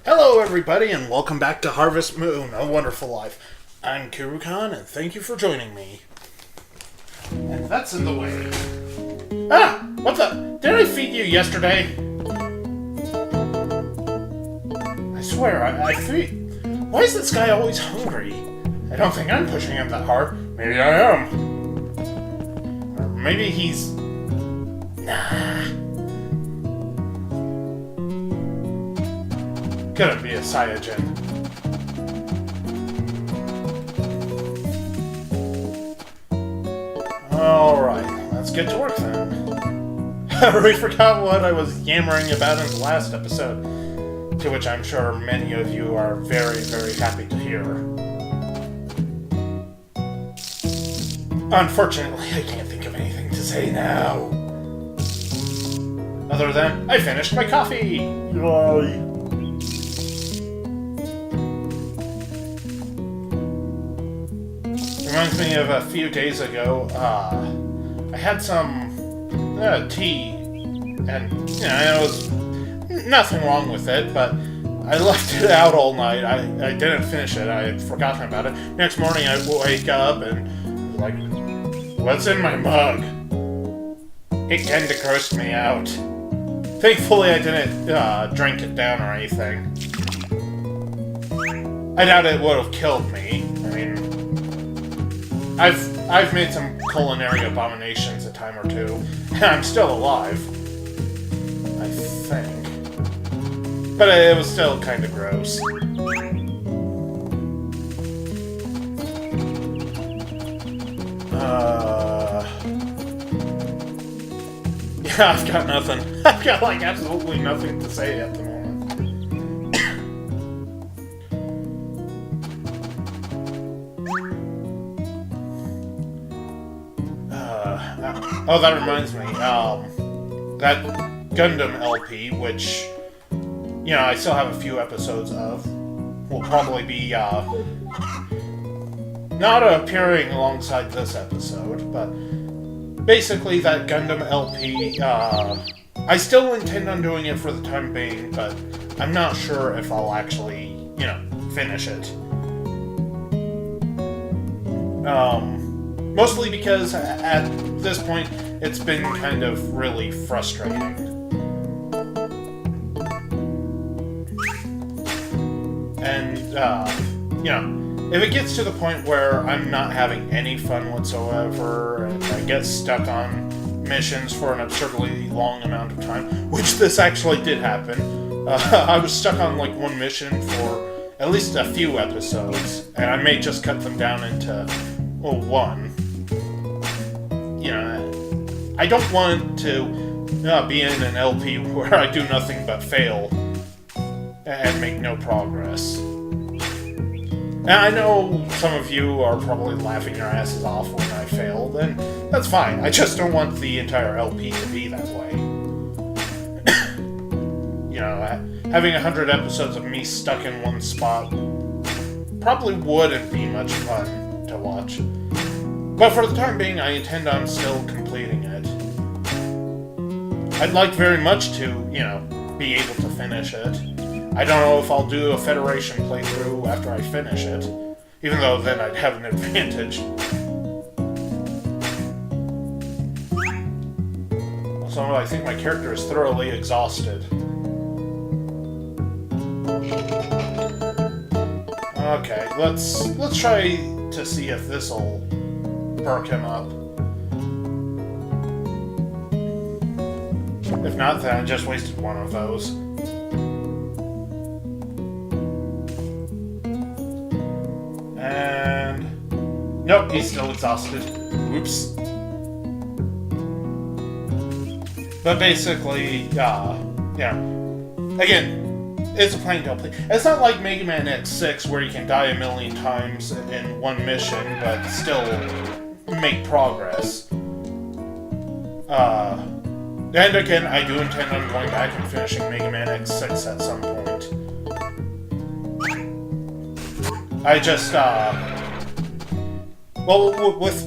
Hello, everybody, and welcome back to Harvest Moon, A Wonderful Life. I'm Kirukan, and thank you for joining me. And that's in the way. Ah! What the? Did I feed you yesterday? I swear, I feed... Why is this guy always hungry? I don't think I'm pushing him that hard. Maybe I am. Or maybe he's... Nah. Couldn't be a Saiyajin. Alright, let's get to work then. I already forgot what I was yammering about in the last episode, to which I'm sure many of you are very, very happy to hear. Unfortunately, I can't think of anything to say now. Other than, I finished my coffee! Yay! Reminds me of a few days ago, I had some tea, and, it was nothing wrong with it, but I left it out all night. I didn't finish it. I had forgotten about it. Next morning, I wake up and, like, what's in my mug? It kind of grossed me out. Thankfully, I didn't drink it down or anything. I doubt it would have killed me. I mean... I've made some culinary abominations a time or two, and I'm still alive. I think. But it was still kind of gross. Yeah, I've got nothing. I've got, like, absolutely nothing to say at the moment. Oh, that reminds me, that Gundam LP, which, I still have a few episodes of, will probably be, not appearing alongside this episode, but basically that Gundam LP, I still intend on doing it for the time being, but I'm not sure if I'll actually, finish it. Mostly because at this point, it's been kind of really frustrating. And, if it gets to the point where I'm not having any fun whatsoever, and I get stuck on missions for an absurdly long amount of time, which this actually did happen. I was stuck on, like, one mission for at least a few episodes, and I may just cut them down into, one. I don't want to be in an LP where I do nothing but fail and make no progress. And I know some of you are probably laughing your asses off when I failed, and that's fine. I just don't want the entire LP to be that way. Having 100 episodes of me stuck in one spot probably wouldn't be much fun to watch. But for the time being, I intend on still completing it. I'd like very much to, be able to finish it. I don't know if I'll do a Federation playthrough after I finish it, even though then I'd have an advantage. Also, I think my character is thoroughly exhausted. Okay, let's try to see if this'll perk him up. If not, then I just wasted one of those. And... nope, he's still exhausted. Oops. But basically, again, it's a plain LP. It's not like Mega Man X6 where you can die a million times in one mission, but still make progress. And again, I do intend on going back and finishing Mega Man X6 at some point. I just, well, with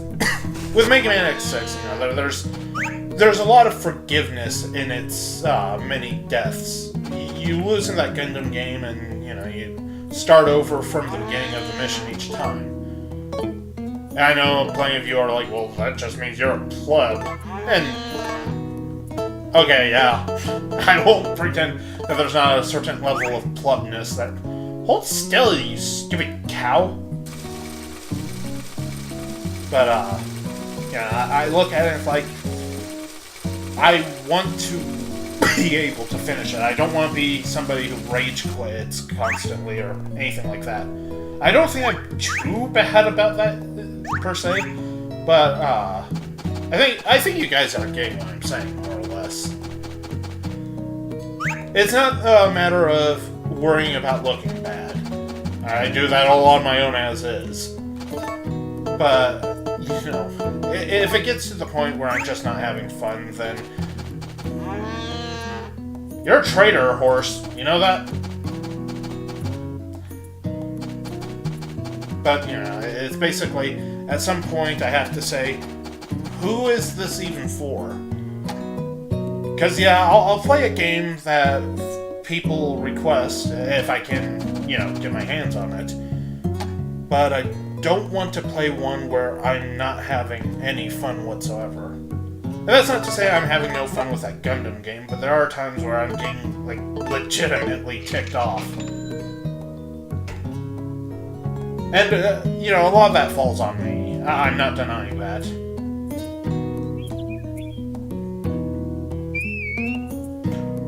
Mega Man X6, there's a lot of forgiveness in its many deaths. you lose in that Gundam game, and you start over from the beginning of the mission each time. And I know plenty of you are like, well, that just means you're a pleb. And okay, yeah, I won't pretend that there's not a certain level of plebness that. Hold still, you stupid cow. But yeah, I look at it like I want to be able to finish it. I don't want to be somebody who rage quits constantly or anything like that. I don't think I'm too bad about that per se, but I think you guys are getting what I'm saying more or less. It's not a matter of worrying about looking bad. I do that all on my own as is. But if it gets to the point where I'm just not having fun, then you're a traitor, horse. You know that? But, it's basically, at some point I have to say, who is this even for? Because, yeah, I'll play a game that people request, if I can, get my hands on it. But I don't want to play one where I'm not having any fun whatsoever. And that's not to say I'm having no fun with that Gundam game, but there are times where I'm getting, legitimately ticked off. And, a lot of that falls on me. I'm not denying that.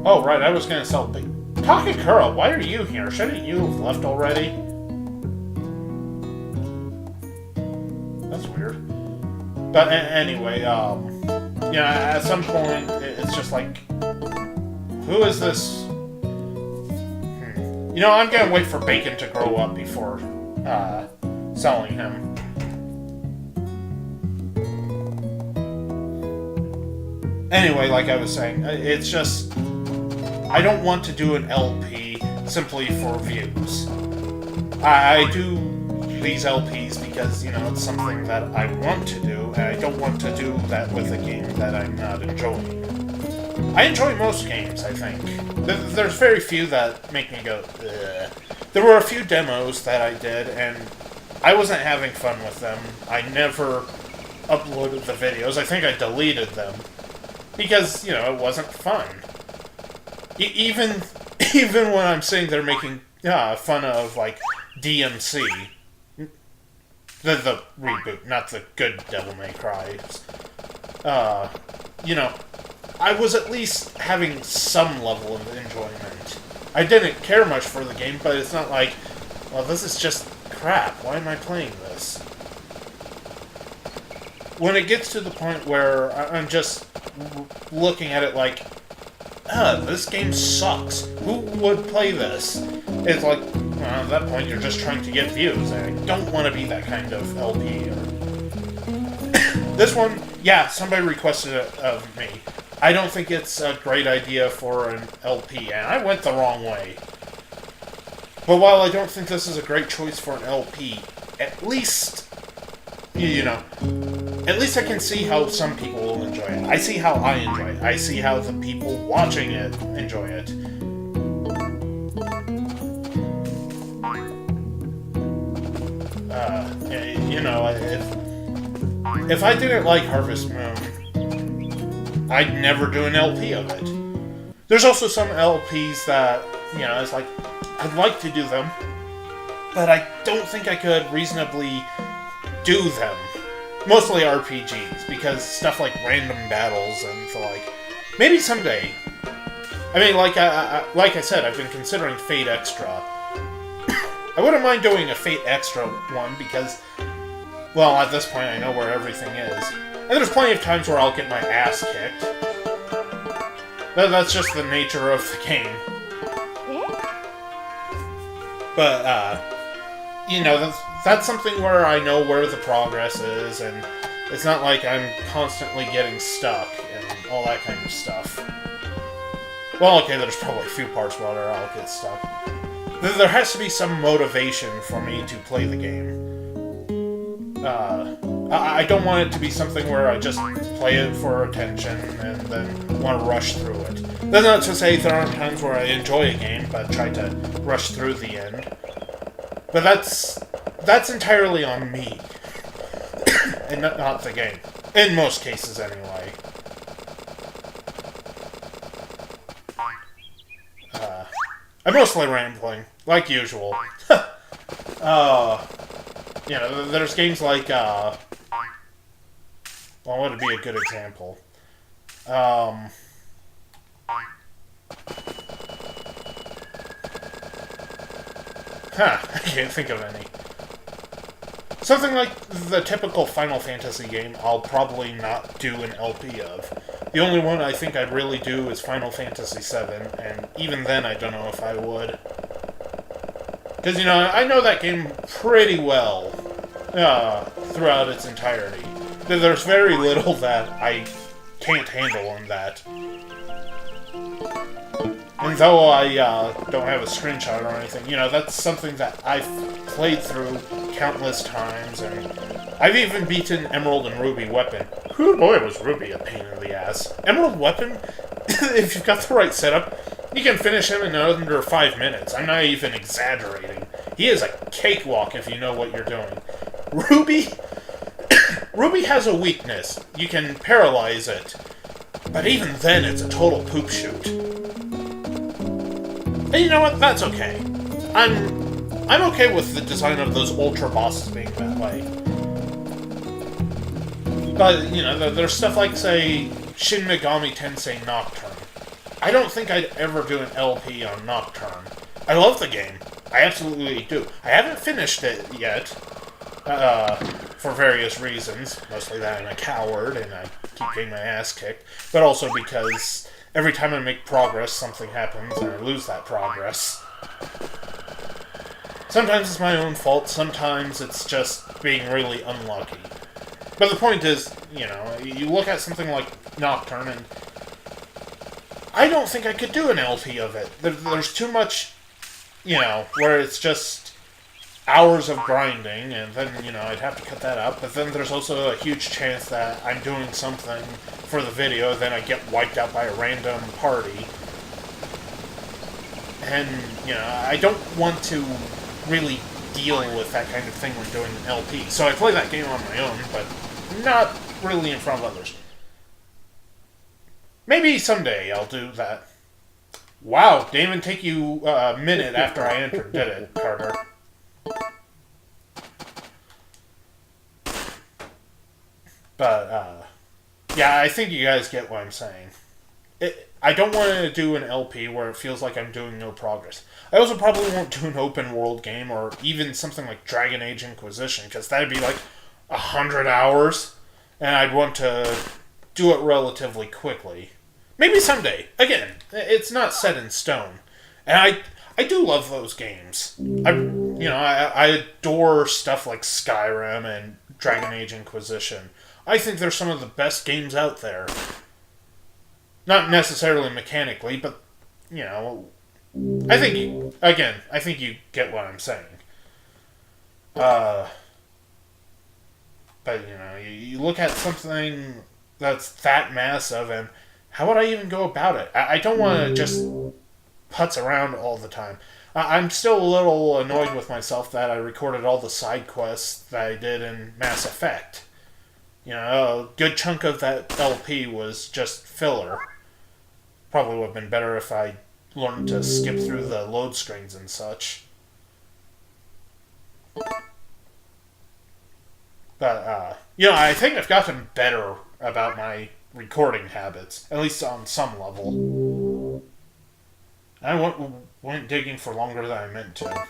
Oh, right, I was gonna sell big... Takakura, why are you here? Shouldn't you have left already? That's weird. But anyway, at some point, it's just like... Who is this? I'm gonna wait for Bacon to grow up before, selling him. Anyway, like I was saying, it's just... I don't want to do an LP simply for views. I do these LPs because, it's something that I want to do, and I don't want to do that with a game that I'm not enjoying. I enjoy most games, I think. There's very few that make me go, ugh. There were a few demos that I did, and I wasn't having fun with them. I never uploaded the videos. I think I deleted them. Because, it wasn't fun. Even when I'm sitting there making fun of, DMC. The reboot, not the good Devil May Cry. I was at least having some level of enjoyment. I didn't care much for the game, but it's not like, well, this is just crap. Why am I playing this? When it gets to the point where I'm just looking at it like, this game sucks. Who would play this? It's like, at that point, you're just trying to get views, and I don't want to be that kind of LP. This one, yeah, somebody requested it of me. I don't think it's a great idea for an LP, and I went the wrong way. But while I don't think this is a great choice for an LP, at least, at least I can see how some people will enjoy it. I see how I enjoy it. I see how the people watching it enjoy it. If I didn't like Harvest Moon, I'd never do an LP of it. There's also some LPs that, it's like, I'd like to do them, but I don't think I could reasonably do them. Mostly RPGs, because stuff like random battles and the like. Maybe someday. I mean, like I said, I've been considering Fate Extra. I wouldn't mind doing a Fate Extra one because, well, at this point I know where everything is. And there's plenty of times where I'll get my ass kicked. That's just the nature of the game. But, that's something where I know where the progress is, and it's not like I'm constantly getting stuck and all that kind of stuff. Well, okay, there's probably a few parts where I'll get stuck. There has to be some motivation for me to play the game. I don't want it to be something where I just play it for attention and then want to rush through it. That's not to say there aren't times where I enjoy a game, but try to rush through the end. But that's entirely on me, and not the game. In most cases, anyway. I'm mostly rambling, like usual. There's games like, well, what would be a good example? I can't think of any. Something like the typical Final Fantasy game, I'll probably not do an LP of. The only one I think I'd really do is Final Fantasy VII, and even then I don't know if I would. Because, I know that game pretty well throughout its entirety. There's very little that I can't handle on that. And though I don't have a screenshot or anything, that's something that I've played through countless times, and I've even beaten Emerald and Ruby Weapon. Whew, boy, was Ruby a pain in the ass. Emerald Weapon, if you've got the right setup, you can finish him in under 5 minutes. I'm not even exaggerating. He is a cakewalk if you know what you're doing. Ruby? Ruby has a weakness. You can paralyze it. But even then, it's a total poop shoot. And you know what? That's okay. I'm okay with the design of those ultra bosses being that way. But, there's stuff like, say, Shin Megami Tensei Nocturne. I don't think I'd ever do an LP on Nocturne. I love the game. I absolutely do. I haven't finished it yet, for various reasons. Mostly that I'm a coward and I keep getting my ass kicked. But also because every time I make progress, something happens and I lose that progress. Sometimes it's my own fault, sometimes it's just being really unlucky. But the point is, you look at something like Nocturne and I don't think I could do an LP of it. There's too much, where it's just hours of grinding, and then, I'd have to cut that out. But then there's also a huge chance that I'm doing something for the video, then I get wiped out by a random party. And, I don't want to really deal with that kind of thing when doing an LP. So I play that game on my own, but not really in front of others. Maybe someday I'll do that. Wow, didn't even take you a minute after I entered, did it, Carter? But, yeah, I think you guys get what I'm saying. I don't want to do an LP where it feels like I'm doing no progress. I also probably won't do an open world game or even something like Dragon Age Inquisition, because that'd be like 100 hours, and I'd want to do it relatively quickly. Maybe someday. Again, it's not set in stone. And I do love those games. I adore stuff like Skyrim and Dragon Age Inquisition. I think they're some of the best games out there. Not necessarily mechanically, but, I think you get what I'm saying. But, you look at something that's that massive, and how would I even go about it? I don't want to just putz around all the time. I'm still a little annoyed with myself that I recorded all the side quests that I did in Mass Effect. A good chunk of that LP was just filler. Probably would have been better if I learned to skip through the load screens and such. But, I think I've gotten better about my recording habits, at least on some level. I went digging for longer than I meant to.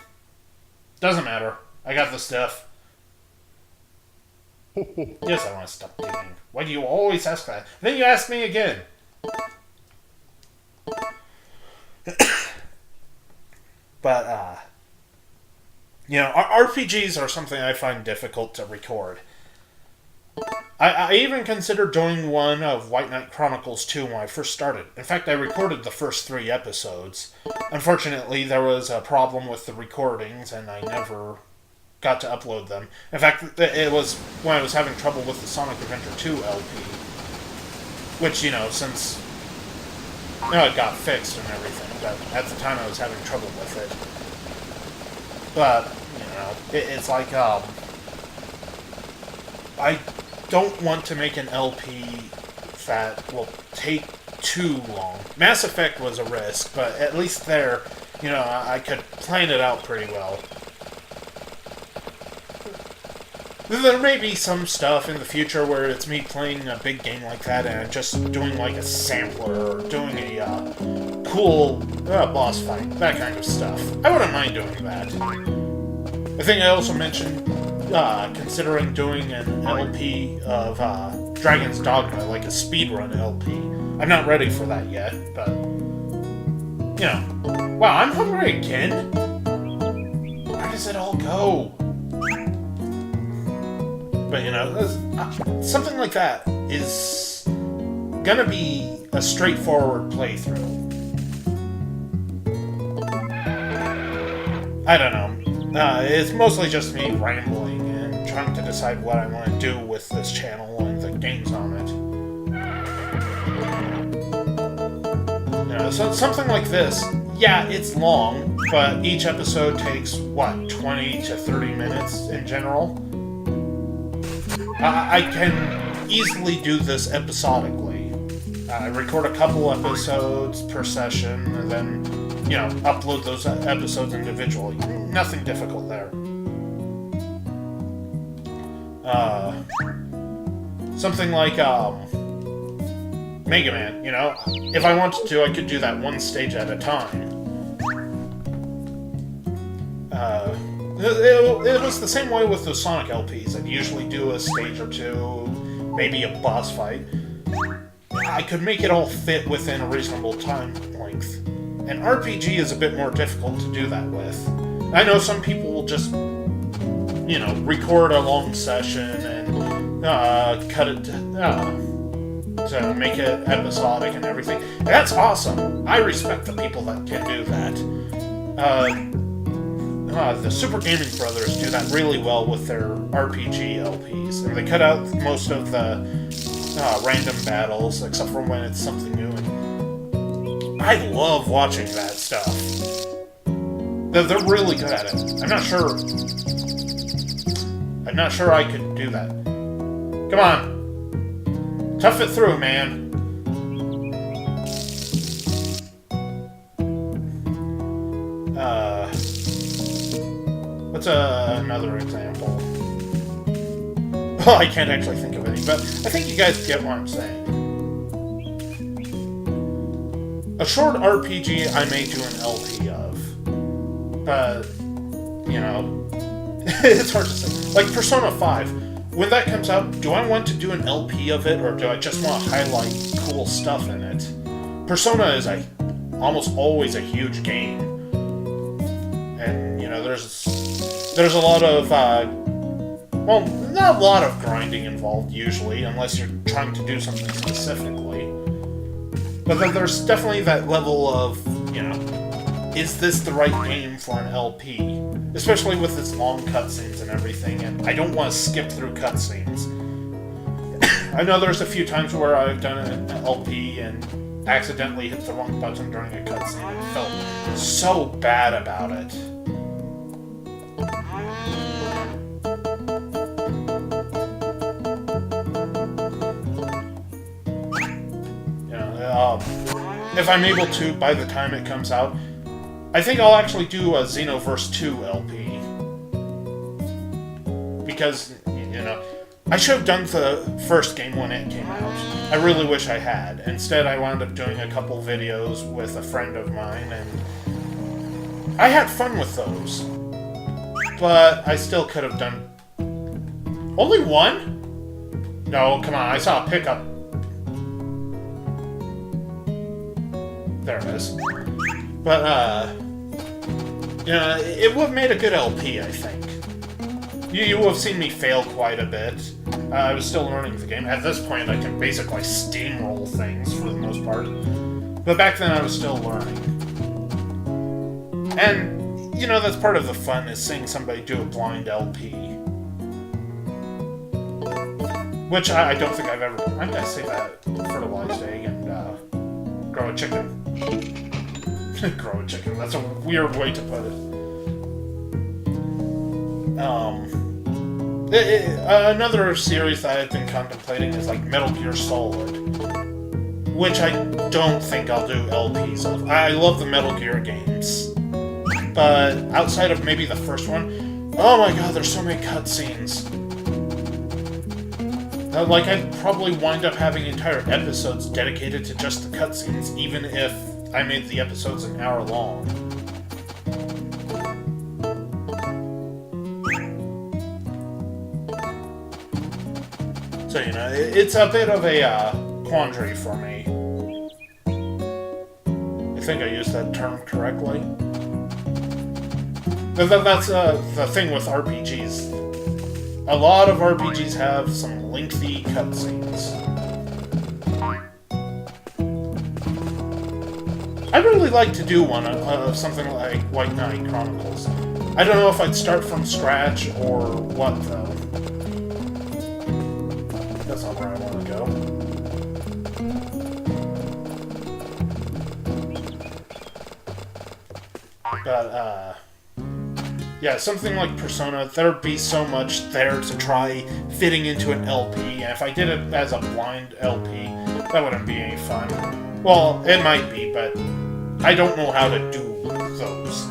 Doesn't matter. I got the stuff. Yes, I want to stop digging. Why do you always ask that? Then you ask me again. But, RPGs are something I find difficult to record. I even considered doing one of White Knight Chronicles 2 when I first started. In fact, I recorded the first 3 episodes. Unfortunately, there was a problem with the recordings, and I never got to upload them. In fact, it was when I was having trouble with the Sonic Adventure 2 LP. Which, since it got fixed and everything, but at the time I was having trouble with it. But, it's like, I don't want to make an LP that will take too long. Mass Effect was a risk, but at least there, I could plan it out pretty well. There may be some stuff in the future where it's me playing a big game like that and just doing like a sampler or doing a cool boss fight, that kind of stuff. I wouldn't mind doing that. I think I also mentioned considering doing an LP of Dragon's Dogma, like a speedrun LP. I'm not ready for that yet, but, wow, I'm hungry again? Where does it all go? But, something like that is gonna be a straightforward playthrough. I don't know. It's mostly just me rambling and trying to decide what I want to do with this channel and the games on it. So something like this, yeah, it's long, but each episode takes, 20 to 30 minutes in general? I can easily do this episodically. I record a couple episodes per session, and then, upload those episodes individually. Nothing difficult there. Something like, Mega Man, if I wanted to, I could do that one stage at a time. It was the same way with the Sonic LPs. I'd usually do a stage or two, maybe a boss fight. I could make it all fit within a reasonable time length. An RPG is a bit more difficult to do that with. I know some people will just, record a long session and cut it to make it episodic and everything. That's awesome. I respect the people that can do that. The Super Gaming Brothers do that really well with their RPG LPs. And they cut out most of the random battles, except for when it's something new. And I love watching that stuff. They're really good at it. I'm not sure I could do that. Come on. Tough it through, man. What's another example? Oh, I can't actually think of any, but I think you guys get what I'm saying. A short RPG I may do an LP of, but, it's hard to say. Like Persona 5, when that comes out, do I want to do an LP of it, or do I just want to highlight cool stuff in it? Persona is almost always a huge game, and, there's a lot of, not a lot of grinding involved, usually, unless you're trying to do something specifically. But then there's definitely that level of, is this the right game for an LP? Especially with its long cutscenes and everything, and I don't want to skip through cutscenes. I know there's a few times where I've done an LP and accidentally hit the wrong button during a cutscene and felt so bad about it. If I'm able to, by the time it comes out, I think I'll actually do a Xenoverse 2 LP. Because, I should have done the first game when it came out. I really wish I had. Instead, I wound up doing a couple videos with a friend of mine, and I had fun with those. But I still could have done... Only one? No, come on, I saw a pickup. There it is. But, it would have made a good LP, I think. You will have seen me fail quite a bit. I was still learning the game. At this point, I can basically steamroll things for the most part. But back then, I was still learning. And, that's part of the fun, is seeing somebody do a blind LP. Which I don't think I've ever... I'm gonna say that fertilized egg and Grow a chicken. Grow a chicken. That's a weird way to put it. Another series that I've been contemplating is like Metal Gear Solid, which I don't think I'll do LPs of. I love the Metal Gear games, but outside of maybe the first one, oh my god, there's so many cutscenes. Like, I'd probably wind up having entire episodes dedicated to just the cutscenes, even if I made the episodes an hour long. So, you know, it's a bit of a quandary for me. I think I used that term correctly. That's the thing with RPGs. A lot of RPGs have some lengthy cutscenes. I'd really like to do one of something like White Knight Chronicles. I don't know if I'd start from scratch or what, though. That's not where I want to go. But, yeah, something like Persona, there'd be so much there to try fitting into an LP, and if I did it as a blind LP, that wouldn't be any fun. Well, it might be, but I don't know how to do those.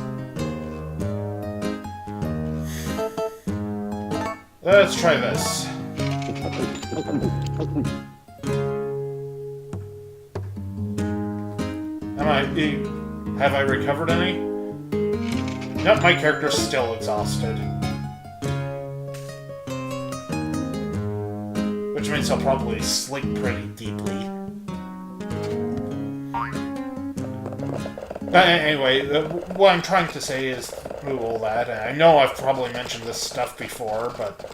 Let's try this. Have I recovered any? Nope, my character's still exhausted. Which means I'll probably sleep pretty deeply. Anyway, what I'm trying to say is through all that, and I know I've probably mentioned this stuff before, but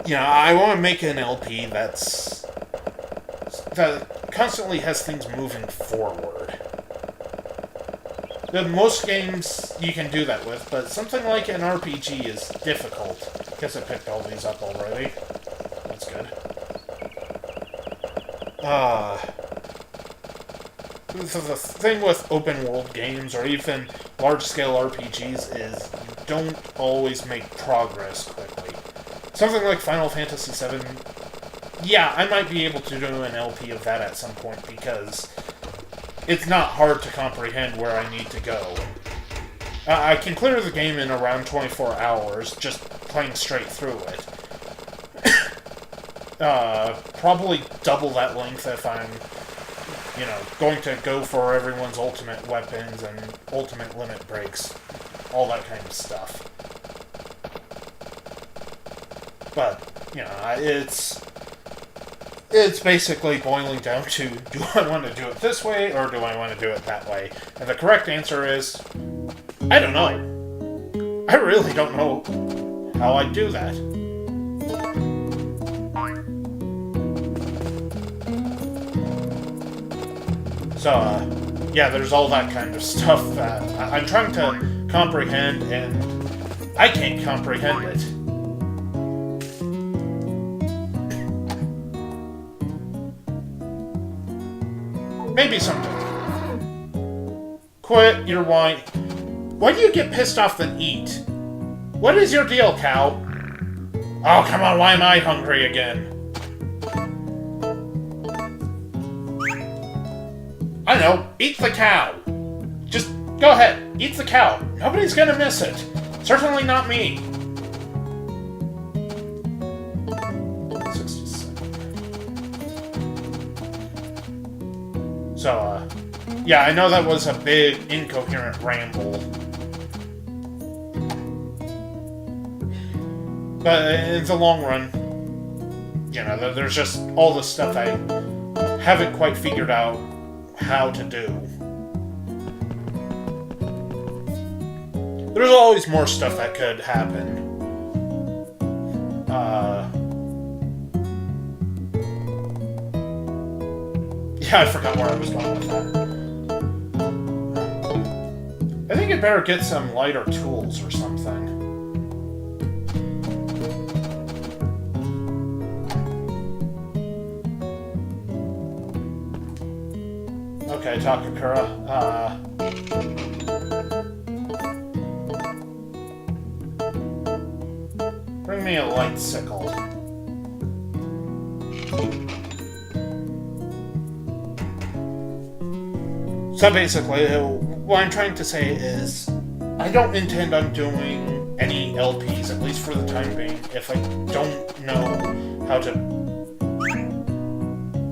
you know, I want to make an LP that constantly has things moving forward. Most games you can do that with, but something like an RPG is difficult. Guess I picked all these up already. That's good. The thing with open world games, or even large-scale RPGs, is you don't always make progress quickly. Something like Final Fantasy VII, yeah, I might be able to do an LP of that at some point, because it's not hard to comprehend where I need to go. I can clear the game in around 24 hours, just playing straight through it. Probably double that length if I'm, you know, going to go for everyone's ultimate weapons and ultimate limit breaks. All that kind of stuff. But, you know, it's basically boiling down to, do I want to do it this way, or do I want to do it that way? And the correct answer is, I don't know. I really don't know how I do that. So, yeah, there's all that kind of stuff that I'm trying to comprehend, and I can't comprehend it. Maybe someday. Quit your whine. Why do you get pissed off then eat? What is your deal, cow? Oh, come on, why am I hungry again? I know, eat the cow. Just go ahead, eat the cow. Nobody's gonna miss it. Certainly not me. 67. So, yeah, I know that was a big, incoherent ramble. But in the long run, you know, there's just all this stuff I haven't quite figured out how to do. There's always more stuff that could happen. Yeah, I forgot where I was going with that. I think I'd better get some lighter tools or something. Okay, Takakura. Bring me a light sickle. So basically, what I'm trying to say is, I don't intend on doing any LPs, at least for the time being, if I don't know how to...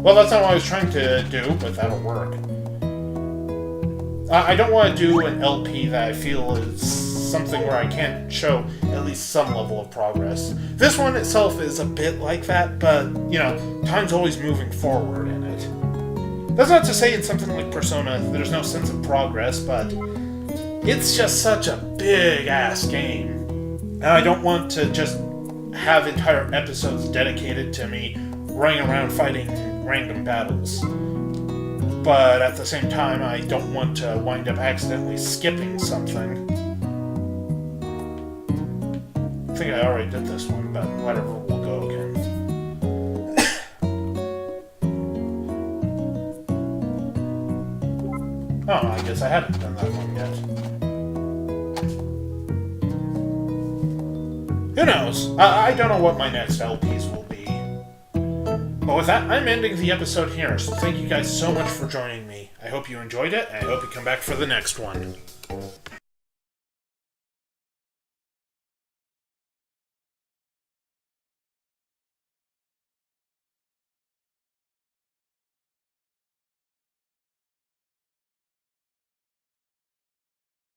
Well, that's not what I was trying to do, but that'll work. I don't want to do an LP that I feel is something where I can't show at least some level of progress. This one itself is a bit like that, but, you know, time's always moving forward in it. That's not to say in something like Persona there's no sense of progress, but it's just such a big-ass game. And I don't want to just have entire episodes dedicated to me running around fighting random battles. But at the same time, I don't want to wind up accidentally skipping something. I think I already did this one, but whatever, we'll go again. Oh, I guess I haven't done that one yet. Who knows? I don't know what my next LPs will be. But with that, I'm ending the episode here, so thank you guys so much for joining me. I hope you enjoyed it, and I hope you come back for the next one.